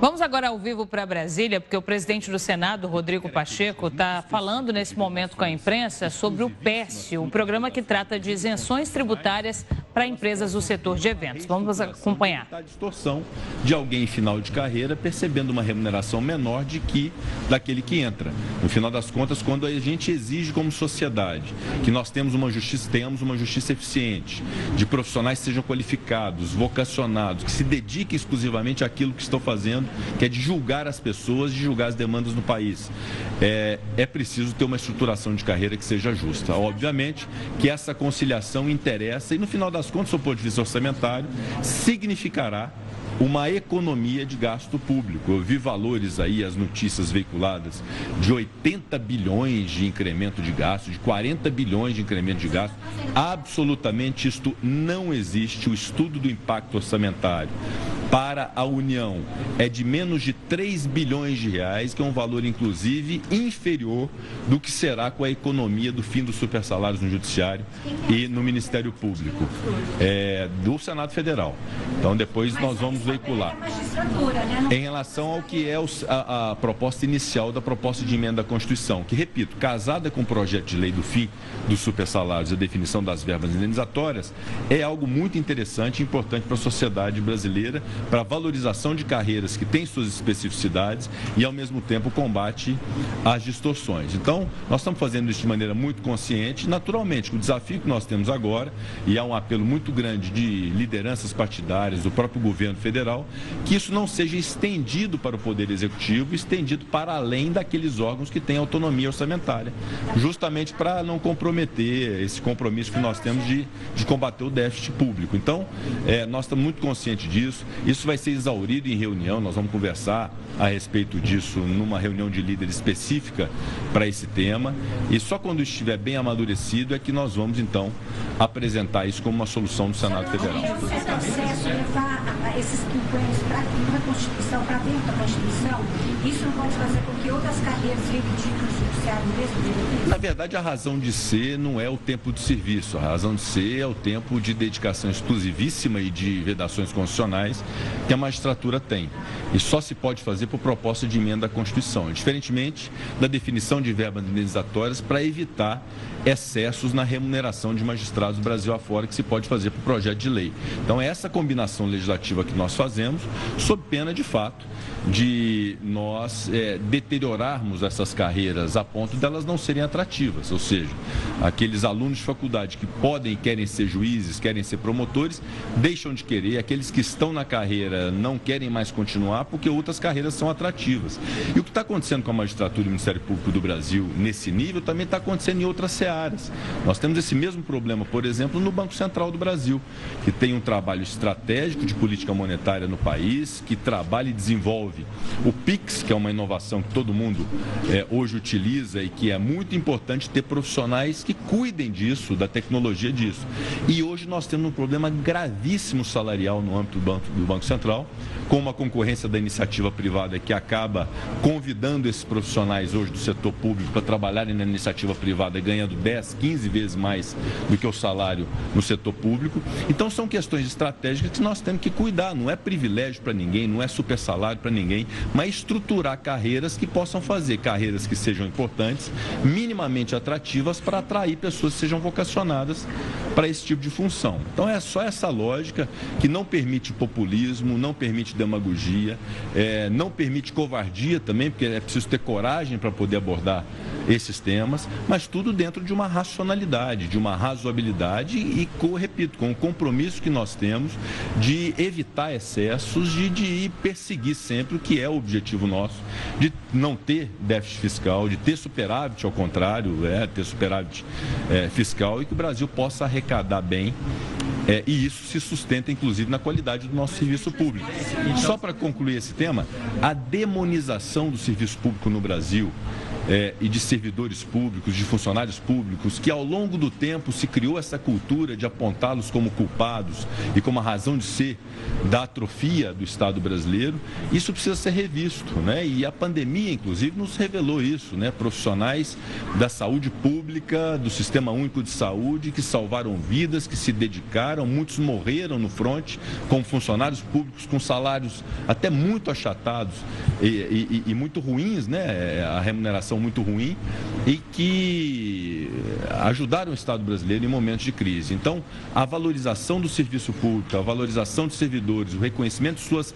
Vamos agora ao vivo para Brasília, porque o presidente do Senado, Rodrigo Pacheco, está falando nesse momento com a imprensa sobre o PERSE, um programa que trata de isenções tributárias para empresas do setor de eventos. Vamos acompanhar. A distorção de alguém em final de carreira percebendo uma remuneração menor daquele que entra. No final das contas, quando a gente exige como sociedade que nós tenhamos uma justiça eficiente, de profissionais que sejam qualificados, vocacionados, que se dediquem exclusivamente àquilo que estão fazendo, que é de julgar as pessoas, de julgar as demandas no país. É preciso ter uma estruturação de carreira que seja justa. Obviamente que essa conciliação interessa e, no final das contas, do ponto de vista orçamentário, significará uma economia de gasto público. Eu vi valores aí, as notícias veiculadas, de 80 bilhões de incremento de gasto, de 40 bilhões de incremento de gasto. Absolutamente isto não existe. O estudo do impacto orçamentário para a União é de menos de 3 bilhões de reais, que é um valor, inclusive, inferior do que será com a economia do fim dos supersalários no Judiciário e no Ministério Público, do Senado Federal. Então, depois nós vamos veicular. Em relação ao que é a proposta inicial da proposta de emenda à Constituição, que, repito, casada com o projeto de lei do fim dos supersalários e a definição das verbas indenizatórias, é algo muito interessante e importante para a sociedade brasileira, para a valorização de carreiras que têm suas especificidades e, ao mesmo tempo, combate às distorções. Então, nós estamos fazendo isso de maneira muito consciente. Naturalmente, o desafio que nós temos agora, e há um apelo muito grande de lideranças partidárias, do próprio governo federal, que isso não seja estendido para o Poder Executivo, estendido para além daqueles órgãos que têm autonomia orçamentária, justamente para não comprometer esse compromisso que nós temos de combater o déficit público. Então, nós estamos muito conscientes disso. Isso vai ser exaurido em reunião, nós vamos conversar a respeito disso numa reunião de líderes específica para esse tema, e só quando estiver bem amadurecido é que nós vamos, então, apresentar isso como uma solução do Senado Federal. Esse acesso, levar esses campanhas para a Constituição, para dentro da Constituição, isso não pode fazer com que outras carreiras reivindiquem o judiciário mesmo direito? Na verdade, a razão de ser não é o tempo de serviço, a razão de ser é o tempo de dedicação exclusivíssima e de vedações constitucionais que a magistratura tem. E só se pode fazer por proposta de emenda à Constituição, diferentemente da definição de verbas indenizatórias para evitar excessos na remuneração de magistrados do Brasil afora, que se pode fazer por projeto de lei. Então, é essa combinação legislativa que nós fazemos, sob pena, de fato, de nós deteriorarmos essas carreiras a ponto delas não serem atrativas, ou seja, aqueles alunos de faculdade que podem e querem ser juízes, querem ser promotores, deixam de querer, aqueles que estão na carreira não querem mais continuar porque outras carreiras são atrativas. E o que está acontecendo com a magistratura e o Ministério Público do Brasil nesse nível também está acontecendo em outras searas. Nós temos esse mesmo problema, por exemplo, no Banco Central do Brasil, que tem um trabalho estratégico de política monetária no país, que trabalha e desenvolve o PIX, que é uma inovação que todo mundo hoje utiliza e que é muito importante ter profissionais que cuidem disso, da tecnologia disso. E hoje nós temos um problema gravíssimo salarial no âmbito do Banco Central, com uma concorrência da iniciativa privada que acaba convidando esses profissionais hoje do setor público para trabalharem na iniciativa privada, ganhando 10, 15 vezes mais do que o salário no setor público. Então, são questões estratégicas que nós temos que cuidar. Não é privilégio para ninguém, não é super salário para ninguém, mas estruturar carreiras que possam fazer carreiras que sejam importantes, minimamente atrativas, para atrair pessoas que sejam vocacionadas para esse tipo de função. Então, é só essa lógica que não permite populismo, não permite demagogia, não permite covardia também, porque é preciso ter coragem para poder abordar esses temas, mas tudo dentro de uma racionalidade, de uma razoabilidade e, repito, com o compromisso que nós temos de evitar excessos, de perseguir sempre o que é o objetivo nosso, de não ter déficit fiscal, de ter superávit, ao contrário, ter superávit fiscal, e que o Brasil possa arrecadar bem. E isso se sustenta, inclusive, na qualidade do nosso serviço público. Só para concluir esse tema, a demonização do serviço público no Brasil e de servidores públicos, de funcionários públicos, que ao longo do tempo se criou essa cultura de apontá-los como culpados e como a razão de ser da atrofia do Estado brasileiro. Isso precisa ser revisto, né? E a pandemia, inclusive, nos revelou isso, né? Profissionais da saúde pública, do Sistema Único de Saúde, que salvaram vidas, que se dedicaram, muitos morreram no fronte, como funcionários públicos com salários até muito achatados e muito ruins, né? A remuneração muito ruim, e que ajudaram o Estado brasileiro em momentos de crise. Então, a valorização do serviço público, a valorização de servidores, o reconhecimento de suas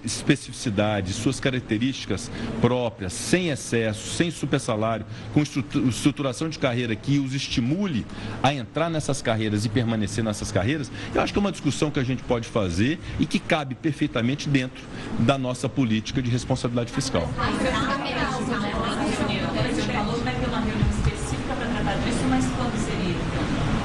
especificidades, suas características próprias, sem excesso, sem supersalário, com estruturação de carreira que os estimule a entrar nessas carreiras e permanecer nessas carreiras, eu acho que é uma discussão que a gente pode fazer e que cabe perfeitamente dentro da nossa política de responsabilidade fiscal.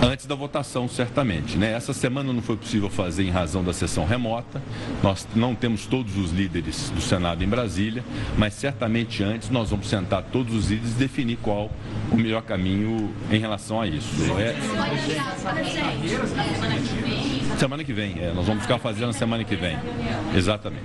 Antes da votação, certamente, né? Essa semana não foi possível fazer em razão da sessão remota. Nós não temos todos os líderes do Senado em Brasília, mas certamente antes nós vamos sentar todos os líderes e definir qual o melhor caminho em relação a isso. Semana que vem, nós vamos ficar fazendo na semana que vem. Exatamente.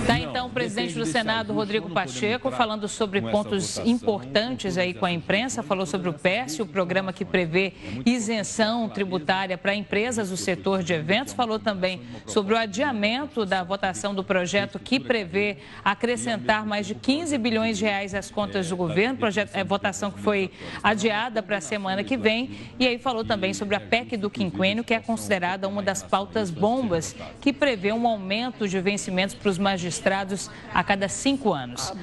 Tá, então, o presidente do Senado, Rodrigo Pacheco, falando sobre pontos importantes aí com a imprensa, falou sobre o PERSE, o programa que prevê isenção tributária para empresas do setor de eventos, falou também sobre o adiamento da votação do projeto que prevê acrescentar mais de 15 bilhões de reais às contas do governo, votação que foi adiada para a semana que vem, e aí falou também sobre a PEC do quinquênio, que é considerada uma das pautas bombas, que prevê um aumento de vencimentos para os magistrados a cada 5 anos.